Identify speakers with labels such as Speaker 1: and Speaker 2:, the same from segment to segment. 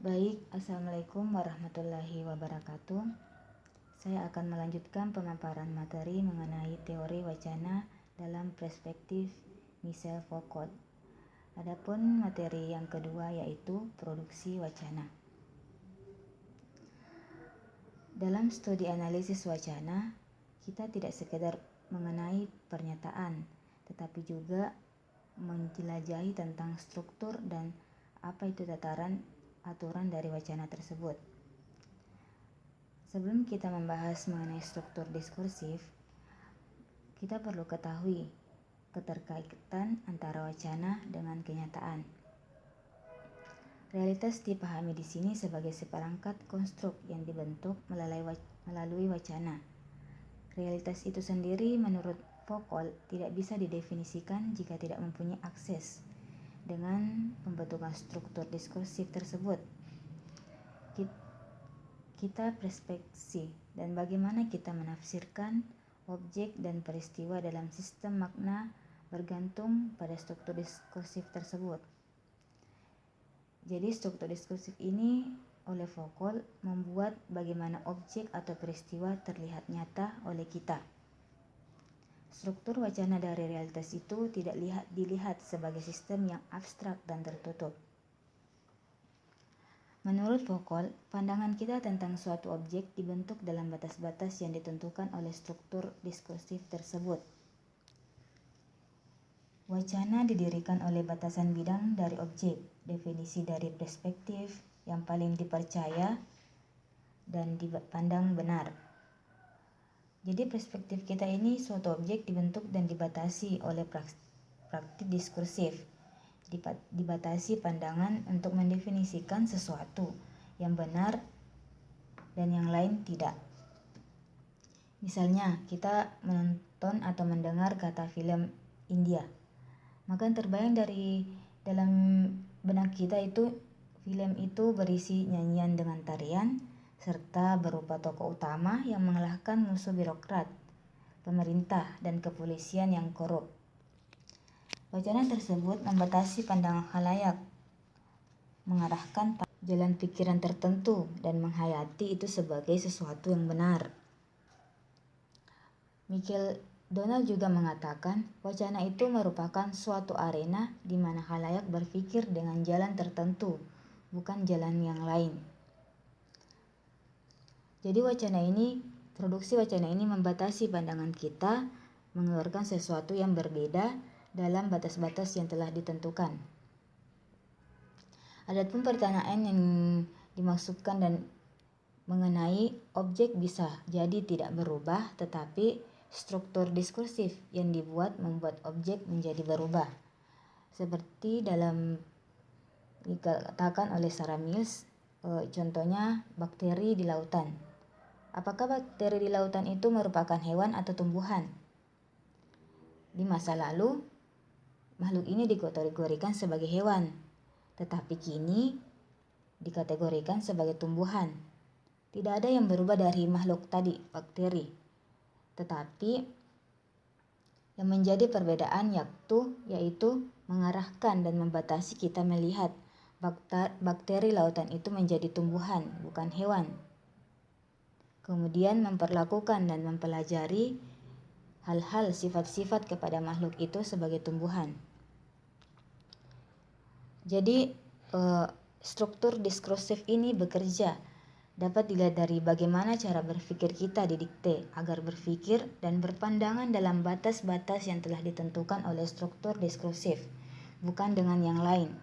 Speaker 1: Baik, Assalamualaikum warahmatullahi wabarakatuh. Saya akan melanjutkan pemaparan materi mengenai teori wacana dalam perspektif Michel Foucault. Adapun materi yang kedua yaitu produksi wacana. Dalam studi analisis wacana, kita tidak sekedar mengenai pernyataan, tetapi juga menjelajahi tentang struktur dan apa itu tataran aturan dari wacana tersebut. Sebelum kita membahas mengenai struktur diskursif, kita perlu ketahui keterkaitan antara wacana dengan kenyataan. Realitas dipahami di sini sebagai seperangkat konstruk yang dibentuk melalui wacana. Realitas itu sendiri menurut Foucault tidak bisa didefinisikan jika tidak mempunyai akses dengan pembentukan struktur diskursif tersebut. Kita perspeksi dan bagaimana kita menafsirkan objek dan peristiwa dalam sistem makna bergantung pada struktur diskursif tersebut. Jadi struktur diskursif ini oleh Foucault membuat bagaimana objek atau peristiwa terlihat nyata oleh kita. Struktur wacana dari realitas itu tidak dilihat sebagai sistem yang abstrak dan tertutup. Menurut Foucault, pandangan kita tentang suatu objek dibentuk dalam batas-batas yang ditentukan oleh struktur diskursif tersebut. Wacana didirikan oleh batasan bidang dari objek, definisi dari perspektif yang paling dipercaya dan dipandang benar. Jadi perspektif kita ini suatu objek dibentuk dan dibatasi oleh praktik diskursif. Dibatasi pandangan untuk mendefinisikan sesuatu yang benar dan yang lain tidak. Misalnya, kita menonton atau mendengar kata film India, maka yang terbayang dari dalam benak kita itu film itu berisi nyanyian dengan tarian serta berupa tokoh utama yang mengalahkan musuh birokrat, pemerintah, dan kepolisian yang korup. Wacana tersebut membatasi pandangan khalayak, mengarahkan jalan pikiran tertentu dan menghayati itu sebagai sesuatu yang benar. Michael Donald juga mengatakan, wacana itu merupakan suatu arena di mana khalayak berpikir dengan jalan tertentu, bukan jalan yang lain. Jadi produksi wacana ini membatasi pandangan kita, mengeluarkan sesuatu yang berbeda dalam batas-batas yang telah ditentukan. Adapun pertanyaan yang dimaksudkan dan mengenai objek bisa jadi tidak berubah, tetapi struktur diskursif yang dibuat membuat objek menjadi berubah. Seperti dalam dikatakan oleh Sarah Mills, contohnya bakteri di lautan. Apakah bakteri di lautan itu merupakan hewan atau tumbuhan? Di masa lalu, makhluk ini dikategorikan sebagai hewan, tetapi kini dikategorikan sebagai tumbuhan. Tidak ada yang berubah dari makhluk tadi, bakteri. Tetapi yang menjadi perbedaan yaitu mengarahkan dan membatasi kita melihat bakteri lautan itu menjadi tumbuhan, bukan hewan. Kemudian memperlakukan dan mempelajari hal-hal sifat-sifat kepada makhluk itu sebagai tumbuhan. Jadi struktur diskursif ini bekerja dapat dilihat dari bagaimana cara berpikir kita didikte agar berpikir dan berpandangan dalam batas-batas yang telah ditentukan oleh struktur diskursif, bukan dengan yang lain.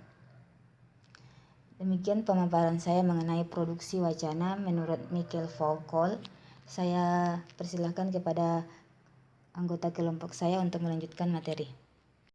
Speaker 1: Demikian pemaparan saya mengenai produksi wacana menurut Michel Foucault. Saya persilahkan kepada anggota kelompok saya untuk melanjutkan materi.